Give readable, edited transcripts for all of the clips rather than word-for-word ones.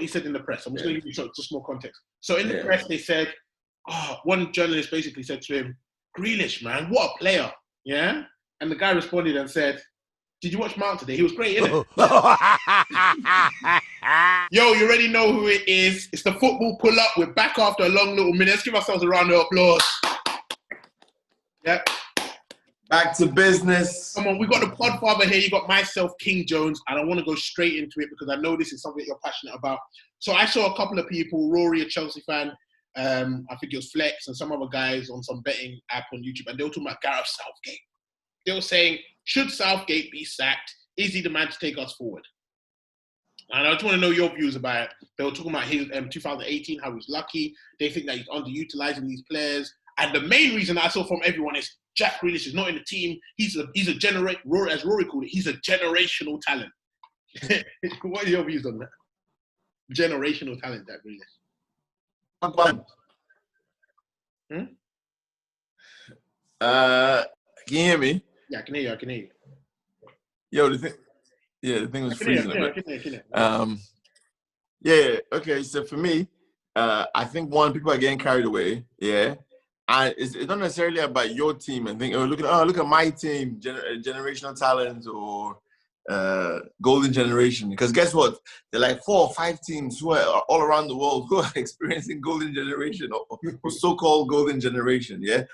he said in the press. I'm just going to give you some small context. So in the press, they said, one journalist basically said to him, Grealish, man, what a player. Yeah? And the guy responded and said, did you watch Mount today? He was great, innit? Yo, you already know who it is. It's the football pull-up. We're back after a long little minute. Let's give ourselves a round of applause. Yep. Back to business. Come on, we got the podfather here. You got myself, King Jones, and I want to go straight into it because I know this is something you're passionate about. So I saw a couple of people, Rory, a Chelsea fan, I think it was Flex, and some other guys on some betting app on YouTube, and they were talking about Gareth Southgate. They were saying, should Southgate be sacked? Is he the man to take us forward? And I just want to know your views about it. They were talking about his 2018, how he was lucky. They think that he's underutilizing these players. And the main reason I saw from everyone is Jack Grealish is not in the team. He's a Rory, as Rory called it, he's a generational talent. What are your views on that? Generational talent, Jack Grealish. Can you hear me? Yeah, I can hear you. Yo, the thing was freezing a bit. Okay, so for me, I think people are getting carried away, and it's not necessarily about your team and think, look at my team, generational talent or golden generation. Because guess what? There are like 4 or 5 teams who are all around the world who are experiencing golden generation or so-called golden generation. Yeah,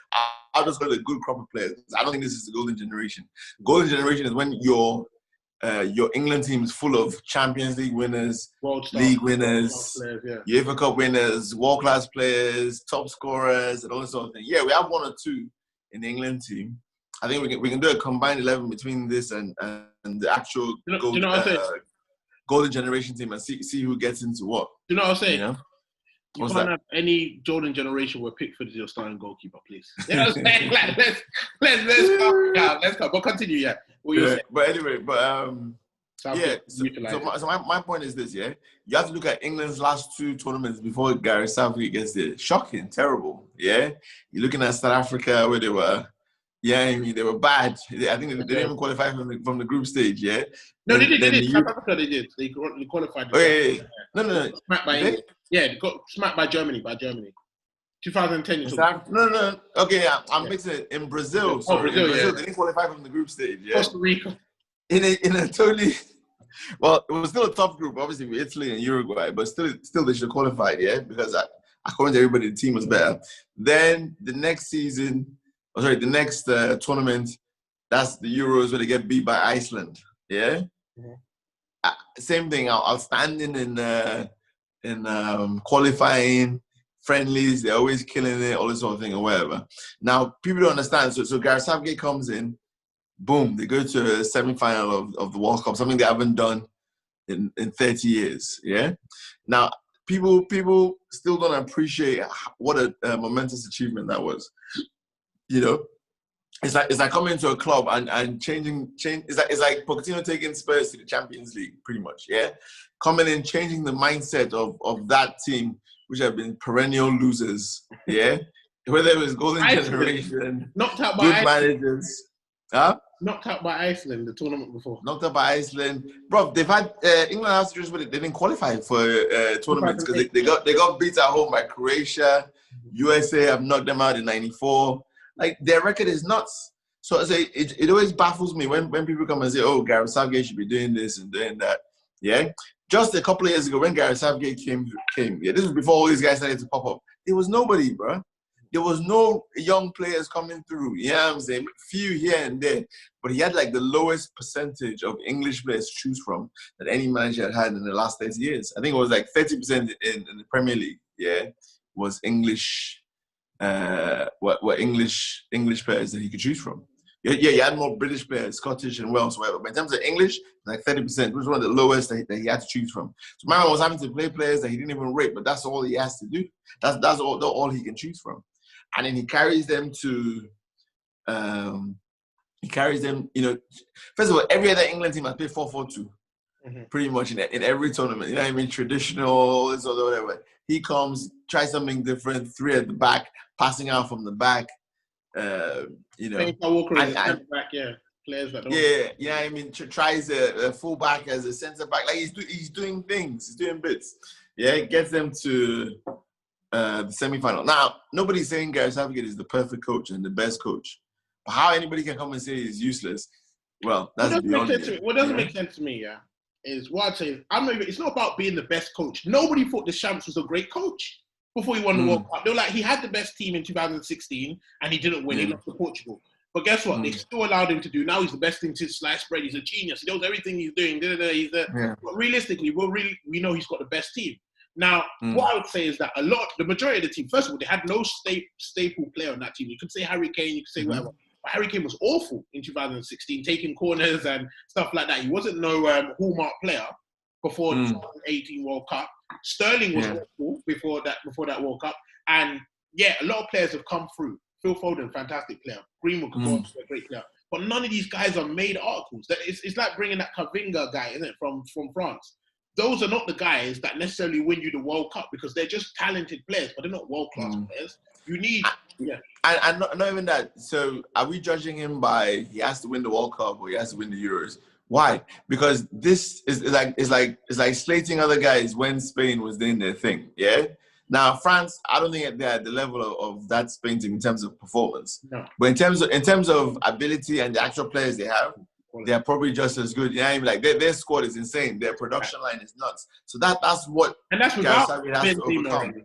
I'll just call it a good crop of players. I don't think this is the golden generation. Golden generation is when your England team is full of Champions League winners, league winners, UEFA Cup winners, world-class players, top scorers, and all this sort of thing. Yeah, we have 1 or 2 in the England team. I think we can do a combined 11 between this and the actual golden generation team and see who gets into what. Do you know what I'm saying? You know? You can't have any Jordan generation where Pickford is your starting goalkeeper, please. You know what I'm saying? Like, let's calm down. Let's go. But continue, yeah. But anyway, so my point is this, yeah? You have to look at England's last 2 tournaments before Gareth Southgate gets there. Shocking, terrible, yeah? You're looking at South Africa where they were, they were bad. I think they didn't even qualify from the group stage, yeah? No, they did. South Africa, they did. They qualified. No. Smacked by England. Yeah, they got smacked by Germany. 2010. No. Okay, I'm mixing it. In Brazil. Brazil, they didn't qualify from the group stage. Yeah. Costa Rica. In a totally, well, it was still a tough group, obviously with Italy and Uruguay, but still they should have qualified, yeah, because according to everybody, the team was better. Then the next tournament, that's the Euros where they get beat by Iceland. Yeah. Mm-hmm. Same thing. Outstanding in qualifying, friendlies, they're always killing it, all this sort of thing or whatever. Now, people don't understand. So Gareth Southgate comes in, boom, they go to a semi-final of the World Cup, something they haven't done in 30 years, yeah? Now, people still don't appreciate what a momentous achievement that was. You know? It's like coming to a club and changing. It's like Pochettino taking Spurs to the Champions League, pretty much, yeah? Coming in, changing the mindset of that team, which have been perennial losers, yeah? Whether it was golden generation, knocked out by good managers. Huh? Knocked out by Iceland the tournament before. Knocked out by Iceland. Bro, they've had England has to just they didn't qualify for tournaments because they got beat at home by Croatia. USA have knocked them out in '94. Like, their record is nuts. So I say it always baffles me when people come and say, oh, Gareth Southgate should be doing this and doing that. Yeah. Just a couple of years ago when Gareth Southgate came, yeah, this was before all these guys started to pop up. There was nobody, bro. There was no young players coming through. You know what I'm saying? Few here and there. But he had like the lowest percentage of English players to choose from that any manager had in the last 30 years. I think it was like 30% in the Premier League, yeah, was English, what English players that he could choose from. Yeah, you had more British players, Scottish and Welsh, whatever. But in terms of English, like 30%, which was one of the lowest that he had to choose from. So man was having to play players that he didn't even rate, but that's all he has to do. That's all he can choose from. And then he carries them to, you know, first of all, every other England team has played 4-4-2, pretty much in every tournament. You know what I mean? Traditional, this or whatever. He comes, tries something different, 3 at the back, passing out from the back. You know, Walker back, yeah. Players that don't. Yeah. I mean, tries a fullback as a centre back. Like he's doing things. He's doing bits. Yeah, it gets them to the semi-final. Now, nobody's saying Gareth Southgate is the perfect coach and the best coach. But how anybody can come and say he's useless? Well, that's beyond me. What doesn't make sense to me, is what I'd say is it's not about being the best coach. Nobody thought Deschamps was a great coach before he won the World Cup. They were like, he had the best team in 2016 and he didn't win. He lost to Portugal. But guess what? They still allowed him to do. Now he's the best thing since sliced bread. He's a genius. He knows everything he's doing. But realistically, we know he's got the best team. Now, what I would say is that the majority of the team, first of all, they had no staple player on that team. You could say Harry Kane, you could say whatever. But Harry Kane was awful in 2016, taking corners and stuff like that. He wasn't no hallmark player before the 2018 World Cup. Sterling was awful before that World Cup. And a lot of players have come through. Phil Foden, fantastic player. Greenwood could go on to be a great player. But none of these guys are made articles. It's like bringing that Kavinga guy, isn't it, from France. Those are not the guys that necessarily win you the World Cup because they're just talented players, but they're not world-class players. You need, And not even that. So are we judging him by he has to win the World Cup or he has to win the Euros? Why? Because this is like slating other guys when Spain was doing their thing. Yeah. Now France, I don't think they're at the level of that Spain team in terms of performance. No. But in terms of ability and the actual players they have, they're probably just as good. Yeah, like their squad is insane. Their production line is nuts. So that's what. And that's without Benzema.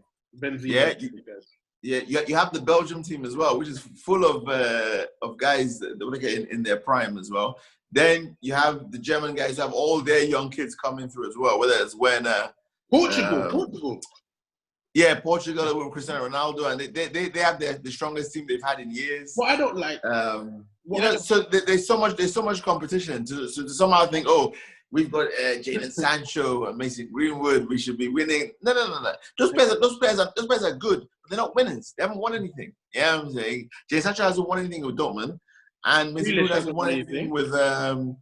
You have the Belgium team as well, which is full of guys that look at in their prime as well. Then you have the German guys who have all their young kids coming through as well, whether it's Portugal. Yeah, Portugal with Cristiano Ronaldo, and they have the strongest team they've had in years. What I don't like, so there's so much competition to somehow think, oh, we've got Jadon Sancho and Mason Greenwood, we should be winning. No. Those players are good, but they're not winners. They haven't won anything. Yeah, I'm saying Jadon Sancho hasn't won anything with Dortmund, and Mason Greenwood hasn't won anything with Man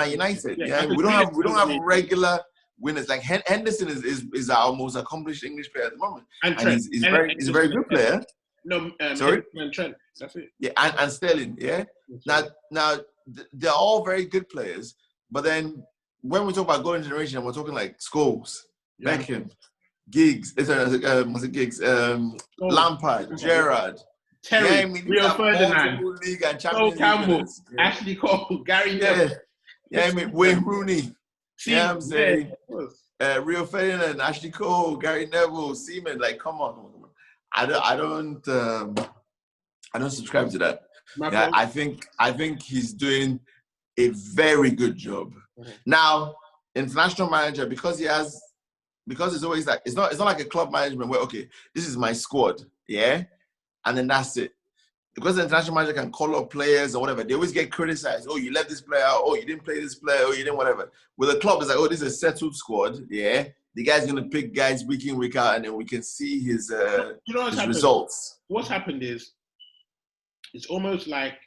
United. Yeah, we don't have regular winners. Like Henderson is our most accomplished English player at the moment, and he's a very good player. No, sorry, and Trent. That's it. Yeah, and Sterling. Yeah. Now they're all very good players, but then when we talk about golden generation, we're talking like Scholes, Beckham, Giggs. Lampard, Gerrard, Terry, Rio Ferdinand, League and Cole Campbell, Ashley Cole, Gary Neville. I mean Wayne Rooney. I'm saying Rio Ferdinand, Ashley Cole, Gary Neville, Seaman. Like, come on. I don't subscribe to that. I think he's doing a very good job. Mm-hmm. Now, international manager, because it's always like it's not like a club management where this is my squad, and then that's it. Because the international manager can call up players or whatever, they always get criticized. Oh, you left this player out. Oh, you didn't play this player. Oh, you didn't whatever. With a club, it's like, this is a settled squad. Yeah, the guy's gonna pick guys week in, week out, and then we can see his results. What's happened is, it's almost like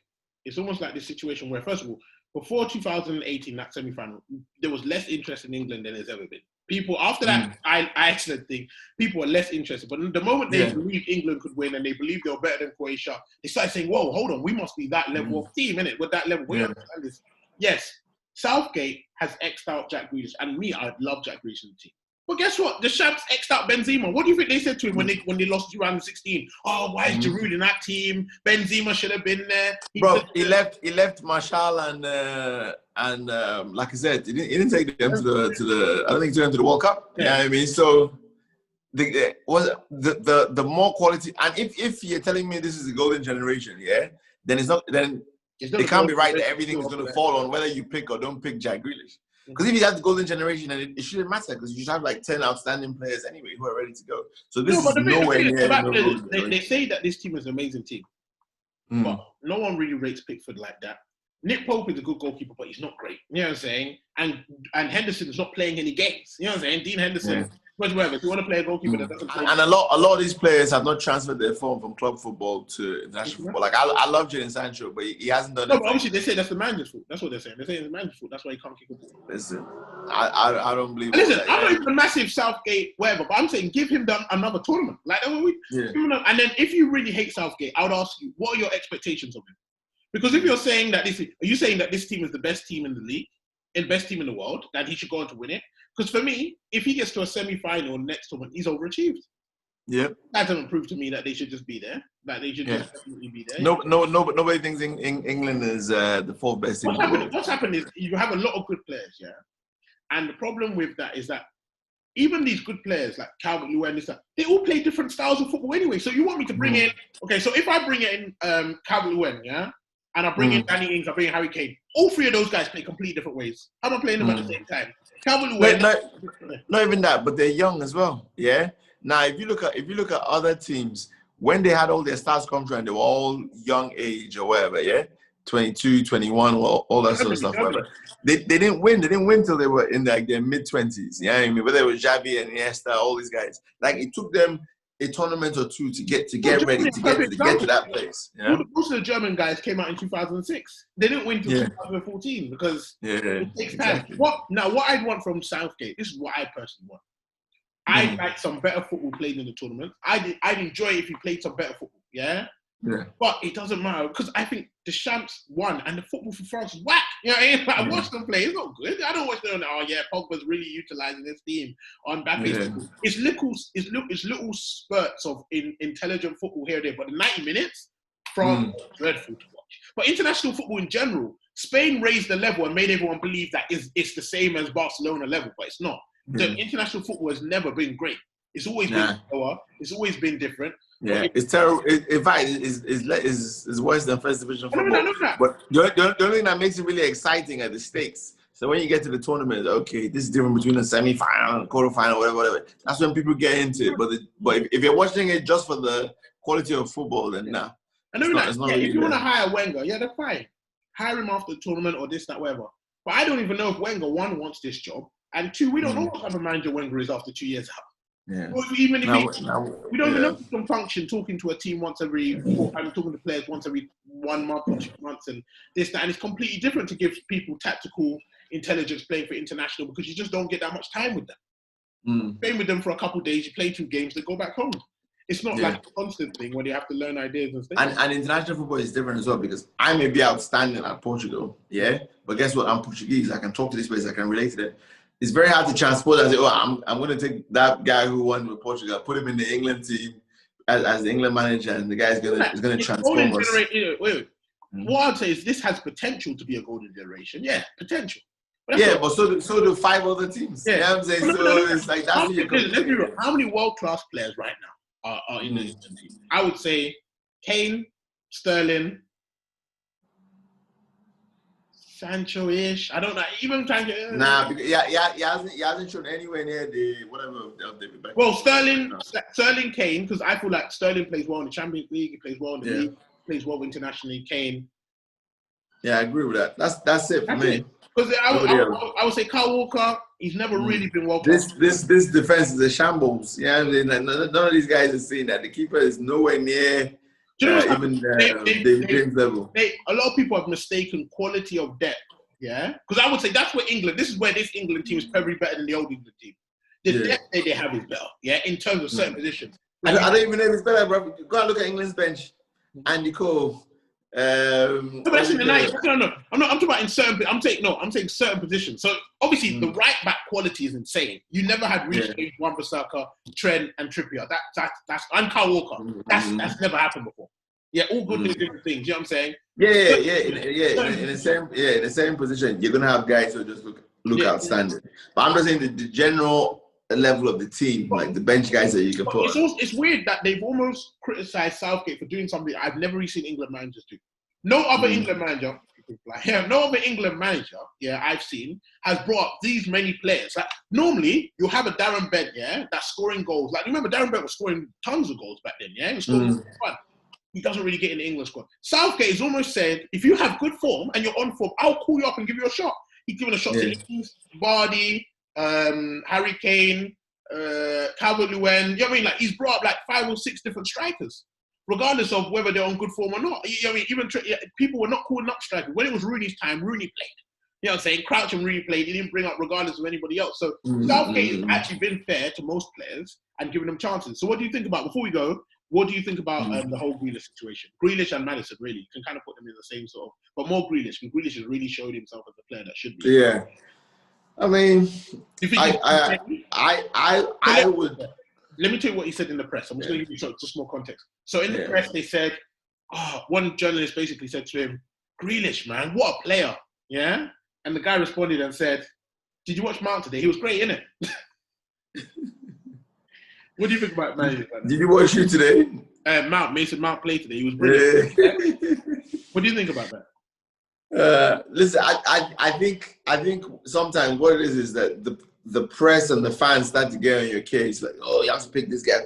this situation where, first of all, before 2018, that semi-final, there was less interest in England than there's ever been. People, after that Iceland thing, people were less interested. But the moment they believed England could win and they believed they were better than Croatia, they started saying, whoa, hold on, we must be that level of team, innit? With that level. We understand this. Yes, Southgate has X'd out Jack Grealish, and me, I love Jack Grealish in the team. But guess what? The Champs X'd out Benzema. What do you think they said to him when they lost 2016? Oh, why is Giroud in that team? Benzema should have been there. He left Martial and like I said, he didn't take them to the. I don't think he took them to the World Cup. Yeah, I mean, so the more quality. And if you're telling me this is a golden generation, then it's not. Then it can't be right that everything is going to fall on whether you pick or don't pick Jack Grealish. Because if you have the golden generation, then it shouldn't matter because you should have like 10 outstanding players anyway who are ready to go. So this is nowhere near. They say that this team is an amazing team, but no one really rates Pickford like that. Nick Pope is a good goalkeeper, but he's not great. You know what I'm saying? And Henderson is not playing any games. You know what I'm saying? Dean Henderson, whatever. If you want to play a goalkeeper that doesn't play, and a lot of these players have not transferred their form from club football to international football. Like I love Jadon Sancho, but he hasn't done. No, but obviously they say that's the manager's fault. That's what they're saying. They're saying it's the manager's fault. That's why he can't kick a ball. Listen, I don't believe. Listen, I'm not even a massive Southgate whatever, but I'm saying give him another tournament. Like and then if you really hate Southgate, I would ask you, what are your expectations of him? Because if you're saying that are you saying that this team is the best team in the league, and best team in the world, that he should go on to win it? Because for me, if he gets to a semi-final next tournament, he's overachieved. Yeah. That doesn't prove to me that they should just be there. That they should just definitely be there. No, but nobody thinks England is the fourth best team in the world. What's happened is you have a lot of good players, yeah? And the problem with that is that even these good players like Calvert-Lewin, they all play different styles of football anyway. So you want me to bring in, okay, so if I bring in Calvert-Lewin, yeah, and I bring in Danny Ings, I bring in Harry Kane, all three of those guys play completely different ways. I'm not playing them at the same time. Calvert-Lewin, not even that, but they're young as well, yeah. Now, if you look at other teams, when they had all their stars come through and they were all young age or whatever, yeah, 22, 21, all that sort of stuff, whatever. They didn't win. They didn't win till they were in like their mid-20s. Yeah, I mean, whether it was Xavi and Iniesta, all these guys. Like it took them a tournament or two to get ready, to get to that place. You know? Most of the German guys came out in 2006. They didn't win until 2014 because it takes time. Exactly. What I'd want from Southgate, this is what I personally want. I'd like some better football played in the tournament. I'd enjoy if he played some better football, yeah? Yeah. But it doesn't matter because I think the Champs won and the football for France is whack. You know what I mean? I watch them play, it's not good. I don't watch them, Pogba's really utilising this team on Mbappe. It's little spurts of intelligent football here and there, but the 90 minutes from dreadful to watch. But international football in general, Spain raised the level and made everyone believe that it's the same as Barcelona level, but it's not. The international football has never been great. It's always been lower. It's always been different. Yeah, it's terrible. In fact, it's worse than first division football. I know that. But the only thing that makes it really exciting are the stakes. So when you get to the tournament, okay, this is different between a semi-final, quarter-final, whatever. That's when people get into it. But if you're watching it just for the quality of football, then nah. I know that. Really if you want to hire Wenger, that's fine. Hire him after the tournament or this, that, whatever. But I don't even know if Wenger, one, wants this job, and two, we don't know what type of manager Wenger is after 2 years out. Yeah. We don't even know if he can function talking to a team once every 4 times, talking to players once every 1 month or 2 months and this, that. And it's completely different to give people tactical intelligence playing for international because you just don't get that much time with them. Playing with them for a couple of days, you play 2 games, they go back home. It's not like a constant thing where you have to learn ideas and stuff. And international football is different as well because I may be outstanding at Portugal, but guess what? I'm Portuguese. I can talk to this place. I can relate to them. It's very hard to transport and say, I'm going to take that guy who won with Portugal, put him in the England team as the England manager, and the guy is going to transform us. What I'd say is this has potential to be a golden generation. Yeah, potential. But so do 5 other teams. Yeah, you know what I'm saying? It's like that's what you're how many world-class players right now are in the England team? I would say Kane, Sterling, Sancho-ish. I don't know. Even trying to. Nah, because, he hasn't shown anywhere near the whatever of David Beckham. Well, Sterling, Kane, because I feel like Sterling plays well in the Champions League. He plays well in the league. Plays well internationally. Kane. Yeah, I agree with that. That's it for me. Because I would say Kyle Walker. He's never really been well. This defense is a shambles. Yeah, none of these guys are seeing that. The keeper is nowhere near. Even James level. A lot of people have mistaken quality of depth, because I would say that's where England. This is where this England team is probably better than the old England team. The depth that they have is better, in terms of certain positions. I don't even know if it's better, bro. Go and look at England's bench. Andy Cole. No, but that's in the night. No. I'm talking about in certain. I'm saying certain positions. So obviously the right back quality is insane. You never had Reece James, Wan-Bissaka, Trent, and Trippier. That's and Kyle Walker. That's never happened before. Yeah, all good different things. You know what I'm saying? In the same position, you're gonna have guys who just look outstanding. But I'm just saying the general level of the team, like the bench guys that you can put. It's weird that they've almost criticised Southgate for doing something I've never really seen England managers do. No other England manager, I've seen has brought up these many players. Like normally you'll have a Darren Bent, that's scoring goals. Like remember Darren Bent was scoring tons of goals back then, He was scoring fun. He doesn't really get in the English squad. Southgate has almost said, if you have good form and you're on form, I'll call you up and give you a shot. He's given a shot to Ings, Vardy, Harry Kane, Calvert-Lewin. You know what I mean? Like he's brought up like 5 or 6 different strikers, regardless of whether they're on good form or not. You know what I mean? Even people were not calling up strikers. When it was Rooney's time, Rooney played. You know what I'm saying? Crouch and Rooney played. He didn't bring up regardless of anybody else. So Southgate has actually been fair to most players and given them chances. So what do you think about, before we go, What do you think about the whole Grealish situation? Grealish and Maddison, really, you can kind of put them in the same sort of, but more Grealish. Because Grealish has really showed himself as a player that should be. Yeah, I mean, Do you think I would. Let me tell you what he said in the press. I'm just going to give you just more context. So in the press, they said, one journalist basically said to him, "Grealish, man, what a player!" Yeah, and the guy responded and said, "Did you watch Mount today? He was great, innit?" What do you think about Man? Did you watch him today? Mason Mount played today. He was brilliant. Yeah. What do you think about that? Listen, I think sometimes what it is that the press and the fans start to get on your case, like, oh, you have to pick this guy.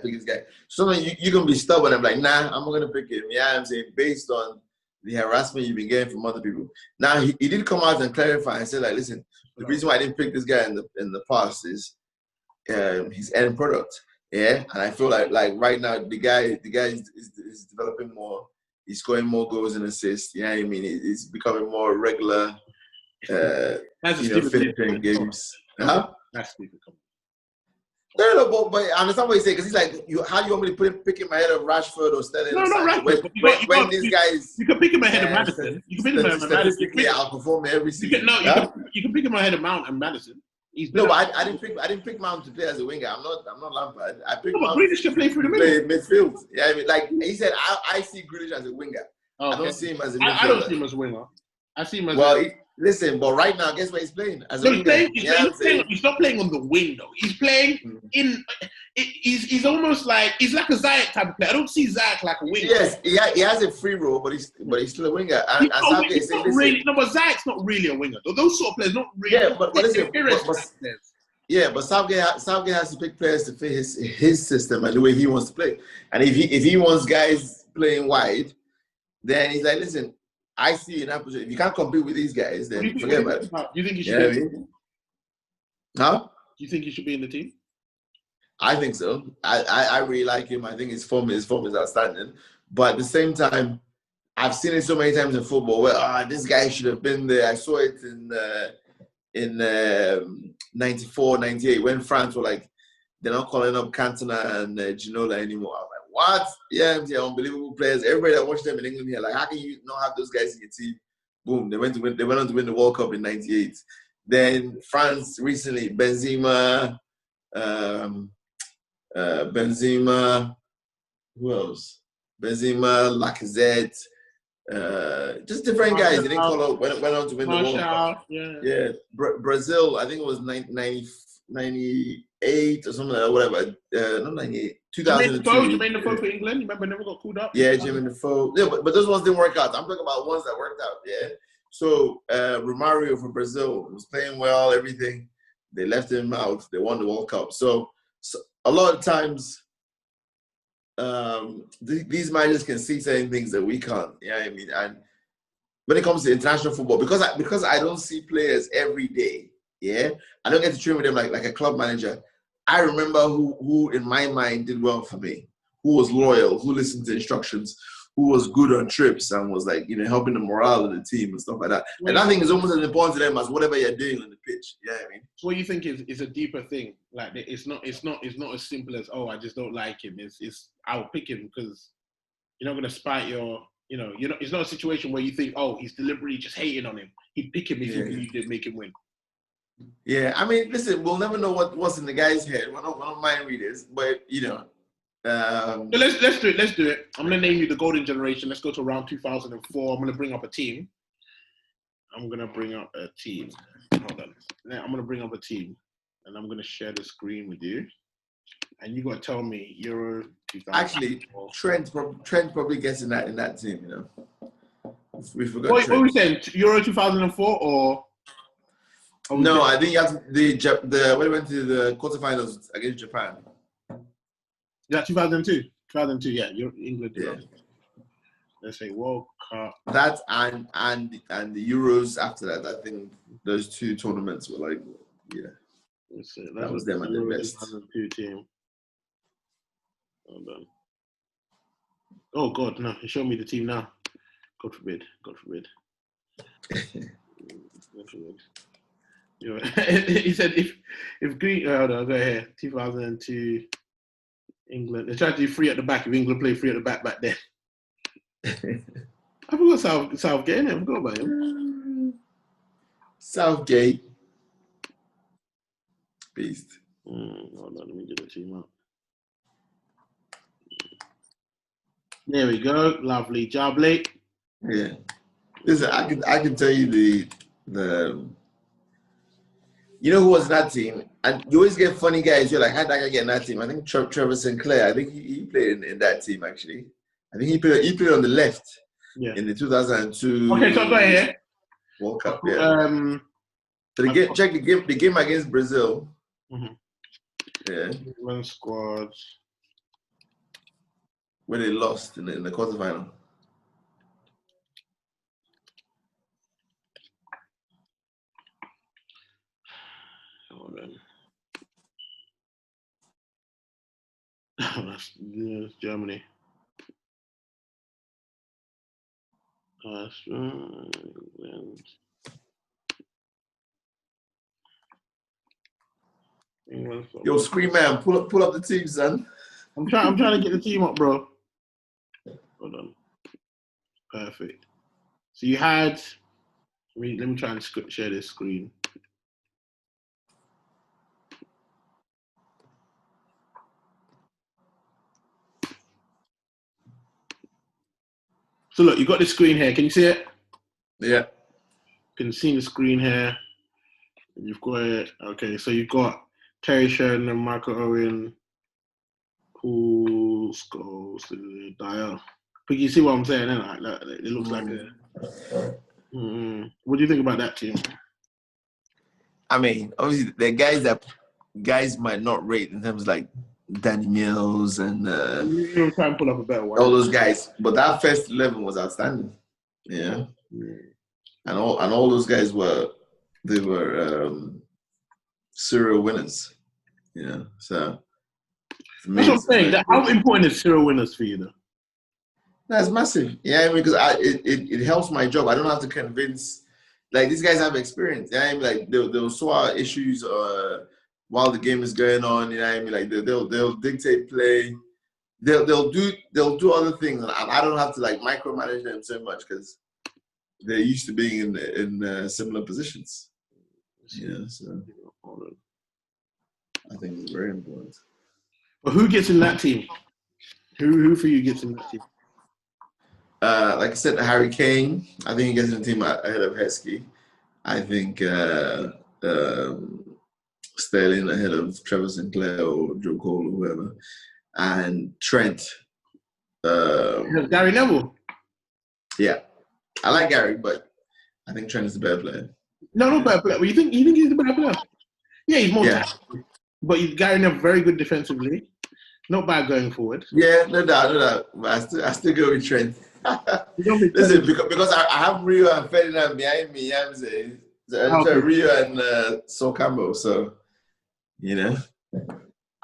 Sometimes you can be stubborn. I'm like, nah, I'm not gonna pick him. Yeah, I'm saying based on the harassment you've been getting from other people. Now he did come out and clarify and say, like, listen, the reason why I didn't pick this guy in the past is his end product. Yeah, and I feel like right now the guy is developing more. He's scoring more goals and assists. Yeah, I mean, he's becoming more regular. Finishing games. Huh? That's stupid. No, but I understand what he's saying because he's like, how do you want me to pick him ahead of Rashford or Sterling? No, not Rashford. When these guys, you can pick him ahead of Maddison. You can pick him ahead of Maddison. Statistically, outperform every season. You can pick him ahead of Mount and Maddison. No, but I didn't pick Mount to play as a winger. I'm not Lampard. I picked Mount Grealish can play through the middle. Midfield. Yeah, I mean, like he said, I see Grealish as a winger. Okay. I don't see him as a midfielder. I don't see him as a winger. I see him as listen, but right now, guess where he's playing? As a winger. He's not playing on the wing though. He's playing in. He's almost like he's like a Ziyech type of player. I don't see Ziyech like a winger. Yes, he has a free role, but he's still a winger. And Southgate not really. No, but Ziyech's not really a winger. Those sort of players not really. Yeah, but listen. But Southgate has to pick players to fit his system and the way he wants to play. And if he wants guys playing wide, then he's like, listen, I see in that position. If you can't compete with these guys, then forget about it. Do you think he should be in the team? Huh? Do you think he should be in the team? I think so. I really like him. I think his form is outstanding. But at the same time, I've seen it so many times in football where this guy should have been there. I saw it in 94, 98 when France were like, they're not calling up Cantona and Ginola anymore. I was like, what? Yeah, they're unbelievable players. Everybody that watched them in England here, like, how can you not have those guys in your team? Boom, they went on to win the World Cup in 98. Then France recently, Benzema, who else? Benzema, Lacazette, just different guys. They didn't call up, went on to win the World Cup. Yeah. Brazil, I think it was 98 or something like that, whatever. Not 98, 2002. Jermaine Defoe for England, you remember, never got called up? Yeah, Jermaine Defoe. Yeah, but those ones didn't work out. I'm talking about ones that worked out, yeah. So, Romario from Brazil was playing well, everything. They left him out. They won the World Cup. So a lot of times, these managers can see certain things that we can't. Yeah, I mean, and when it comes to international football, because I don't see players every day. Yeah, I don't get to train with them like a club manager. I remember who in my mind did well for me, who was loyal, who listened to instructions, who was good on trips and was like, helping the morale of the team and stuff like that. And I think it's almost as important to them as whatever you're doing on the pitch. Yeah, I mean. So what you think is a deeper thing? Like it's not as simple as I just don't like him. It's I'll pick him because you're not gonna spite your. It's not a situation where you think he's deliberately just hating on him. He'd pick him if you did make him win. Yeah, I mean, listen, we'll never know what's in the guy's head. We're not mind readers, but So let's do it. Let's do it. I'm gonna name you the golden generation. Let's go to around 2004. I'm gonna bring up a team. Hold on. I'm gonna bring up a team, and I'm gonna share the screen with you. And you gotta tell me Euro 2004. Actually, Trent probably gets in that team. We forgot. What are we saying? Euro 2004 or? No, I think you have when we went to the quarterfinals against Japan. Yeah, 2002. 2002, yeah. England. Yeah. Let's say World Cup. That and the Euros after that. I think those two tournaments were like, Let's see. That was them at their best. 2002 team. Hold on. Oh God, no! Show me the team now. God forbid. God forbid. God forbid. He said if Green. Hold on, go ahead. 2002. England. They tried to do three at the back. If England played three at the back then. I forgot Southgate. I forgot about him. Southgate. Beast. Hold on, let me get the team up. There we go. Lovely job, Blake. Yeah. Listen, I can tell you the you know who was in that team? And you always get funny guys. You're like, how did that guy get in that team? I think Trevor Sinclair. I think he played in that team actually. I think he played on the left. Yeah. In the 2002. Okay, so I've got it here. World Cup. Yeah. So check the game against Brazil. Mm-hmm. Yeah. England squad. Where they lost in the quarterfinal. Hold on. That's Germany. England. Yo, Screen Man, pull up the team, son. I'm trying to get the team up, bro. Hold on. Perfect. So you had. Let me try and share this screen. So look, you got the screen here. Can you see it? Yeah. You can see the screen here. You've got it. Okay, so you've got Terry Sheridan, Michael Owen, Paul Scholes, Dyer. But you see what I'm saying? Like, it looks like a. What do you think about that team? I mean, obviously, the guys that guys might not rate in terms of like Danny Mills and You'll try and pull up a better one. all those guys, but that first 11 was outstanding. Yeah. And all those guys were serial winners. Yeah. So that's what I'm saying. How important is serial winners for you, though? That's massive. Yeah, I mean, because it helps my job. I don't have to convince. Like, these guys have experience. Yeah, I mean, like they'll sort out issues while the game is going on. You know what I mean? Like they'll dictate play. They'll do other things, and I don't have to like micromanage them so much because they're used to being in similar positions. Yeah, so I think it's very important. But who gets in that team? Who for you gets in that team? Like I said, Harry Kane. I think he gets in the team ahead of Heskey. I think Sterling ahead of Trevor Sinclair or Joe Cole or whoever, and Trent. Gary Neville. Yeah, I like Gary, but I think Trent is the better player. No, not better player. Well, you think he's the better player? Yeah, he's more talented. But Gary Neville very good defensively. Not bad going forward. Yeah, no doubt. But I still go with Trent. Listen, because I have Rio and Ferdinand behind me. I'm saying Rio and Sol Campbell. So, you know,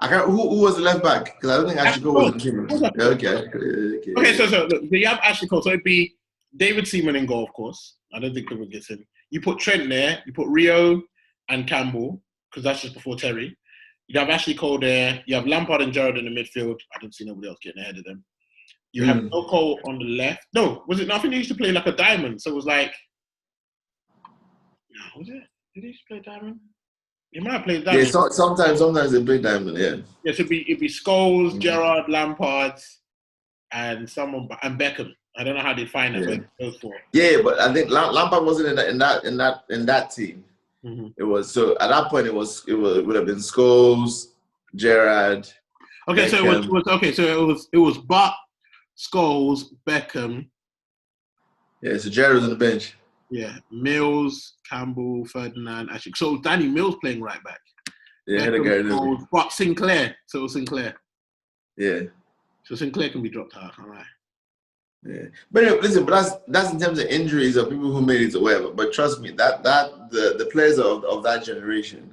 I can't. Who was the left back? Because I don't think Ashley Cole was in the team. Okay. So look, you have Ashley Cole. So it'd be David Seaman in goal, of course. I don't think Liverpool gets in. You put Trent there. You put Rio and Campbell because that's just before Terry. You have Ashley Cole there. You have Lampard and Gerrard in the midfield. I didn't see nobody else getting ahead of them. You have no Cole on the left. No, was it? No, I think they used to play like a diamond. So it was like, was it? Did they used to play diamond? They might have played diamond. Yeah, sometimes they play diamond. Yeah. Yeah, so it'd be Scholes, Gerrard, Lampard, and Beckham. I don't know how they find that. But those four. Yeah, but I think Lampard wasn't in that team. Mm-hmm. It was so at that point it would have been Scholes, Gerrard. Okay, Beckham. So it was Butt, Scholes, Beckham. Yeah, so Gerrard was on the bench. Yeah, Mills, Campbell, Ferdinand, actually. So Danny Mills playing right back. Yeah, Beckham, but Sinclair. So it was Sinclair. Yeah. So Sinclair can be dropped out, all right. Yeah, but anyway, listen, but that's in terms of injuries or people who made it or whatever. But trust me, that the players of that generation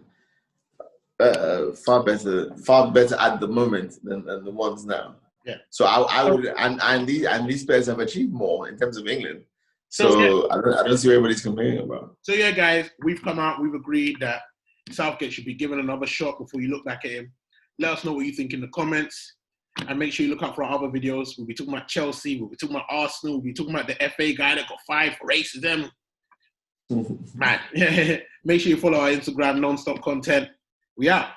far better at the moment than the ones now. Yeah. So I would and these players have achieved more in terms of England. So I don't see what everybody's complaining about. So yeah, guys, we've come out. We've agreed that Southgate should be given another shot before you look back at him. Let us know what you think in the comments. And make sure you look out for our other videos. We'll be talking about Chelsea. We'll be talking about Arsenal. We'll be talking about the FA guy that got 5 for racism. Man, make sure you follow our Instagram, non-stop content. We out.